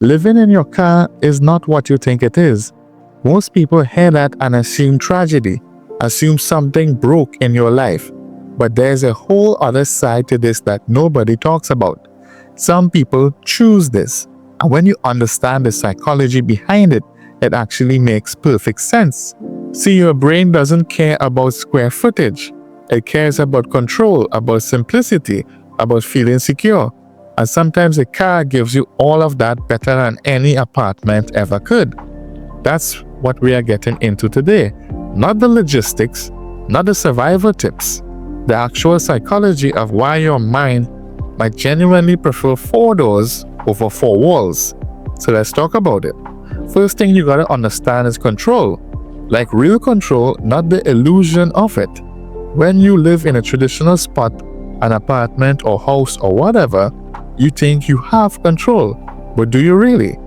Living in your car is not what you think it is. Most people hear that and assume tragedy, assume something broke in your life. But there's a whole other side to this that nobody talks about. Some people choose this. And when you understand the psychology behind it, it actually makes perfect sense. See, your brain doesn't care about square footage. It cares about control, about simplicity, about feeling secure. And sometimes a car gives you all of that better than any apartment ever could. That's what we are getting into today. Not the logistics, not the survival tips. The actual psychology of why your mind might genuinely prefer 4 doors over 4 walls. So let's talk about it. First thing you gotta understand is control. Like real control, not the illusion of it. When you live in a traditional spot, an apartment or house or whatever, you think you have control. But do you really?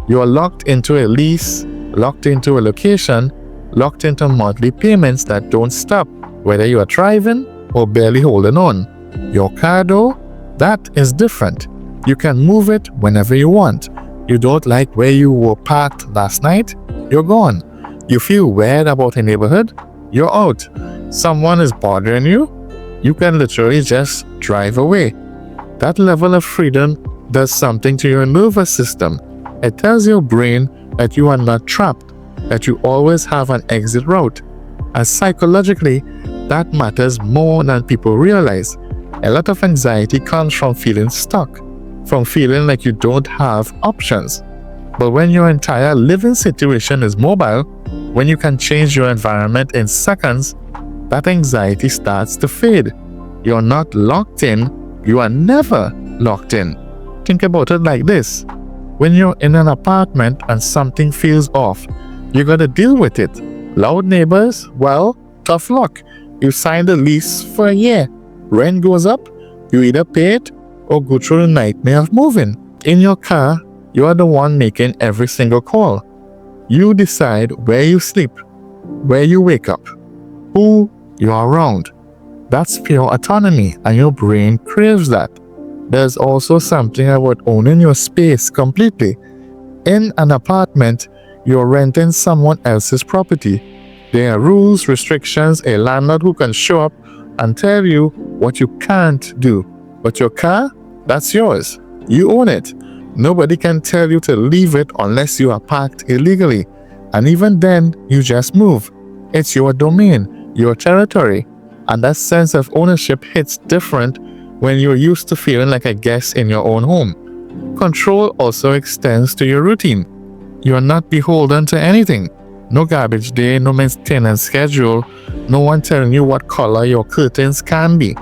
You are locked into a lease, locked into a location, locked into monthly payments that don't stop, whether you are thriving or barely holding on. Your car though, that is different. You can move it whenever you want. You don't like where you were parked last night? You're gone. You feel weird about a neighborhood? You're out. Someone is bothering you? You can literally just drive away. That level of freedom does something to your nervous system. It tells your brain that you are not trapped, that you always have an exit route. And psychologically, that matters more than people realize. A lot of anxiety comes from feeling stuck, from feeling like you don't have options. But when your entire living situation is mobile, when you can change your environment in seconds, that anxiety starts to fade. You're not locked in. You are never locked in. Think about it like this. When you're in an apartment and something feels off, you gotta deal with it. Loud neighbors? Well, tough luck. You signed a lease for a year. Rent goes up, you either pay it or go through the nightmare of moving. In your car, you are the one making every single call. You decide where you sleep, where you wake up, who you are around. That's pure autonomy, and your brain craves that. There's also something about owning your space completely. In an apartment, you're renting someone else's property. There are rules, restrictions, a landlord who can show up and tell you what you can't do. But your car, that's yours. You own it. Nobody can tell you to leave it unless you are parked illegally. And even then, you just move. It's your domain, your territory. And that sense of ownership hits different when you're used to feeling like a guest in your own home. Control also extends to your routine. You're not beholden to anything. No garbage day, no maintenance schedule, no one telling you what color your curtains can be.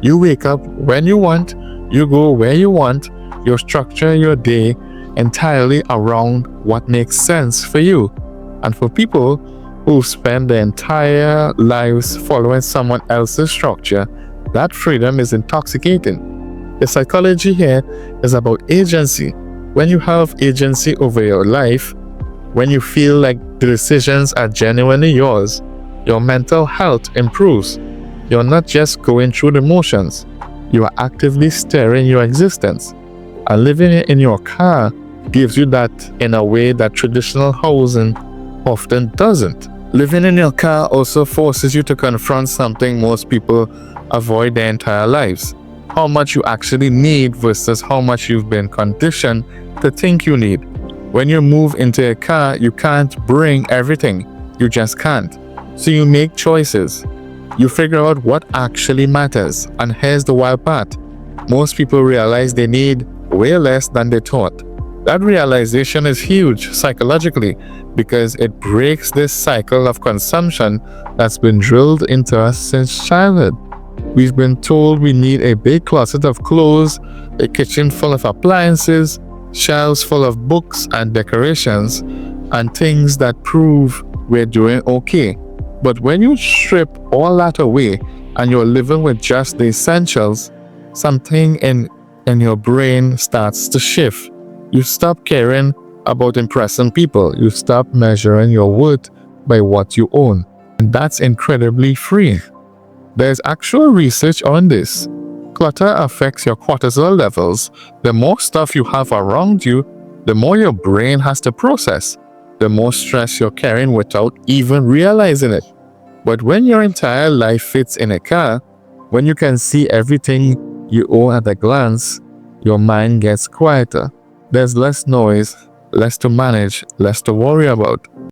You wake up when you want, you go where you want, you structure your day entirely around what makes sense for you. And for people who spend their entire lives following someone else's structure, that freedom is intoxicating. The psychology here is about agency. When you have agency over your life, when you feel like the decisions are genuinely yours, your mental health improves. You're not just going through the motions, you are actively steering your existence. And living in your car gives you that in a way that traditional housing often doesn't. Living in your car also forces you to confront something most people avoid their entire lives. How much you actually need versus how much you've been conditioned to think you need. When you move into a car, you can't bring everything. You just can't. So you make choices. You figure out what actually matters. And here's the wild part. Most people realize they need way less than they thought. That realization is huge psychologically because it breaks this cycle of consumption that's been drilled into us since childhood. We've been told we need a big closet of clothes, a kitchen full of appliances, shelves full of books and decorations, and things that prove we're doing okay. But when you strip all that away and you're living with just the essentials, something in your brain starts to shift. You stop caring about impressing people. You stop measuring your worth by what you own. And that's incredibly freeing. There's actual research on this. Clutter affects your cortisol levels. The more stuff you have around you, the more your brain has to process, the more stress you're carrying without even realizing it. But when your entire life fits in a car, when you can see everything you own at a glance, your mind gets quieter. There's less noise, less to manage, less to worry about.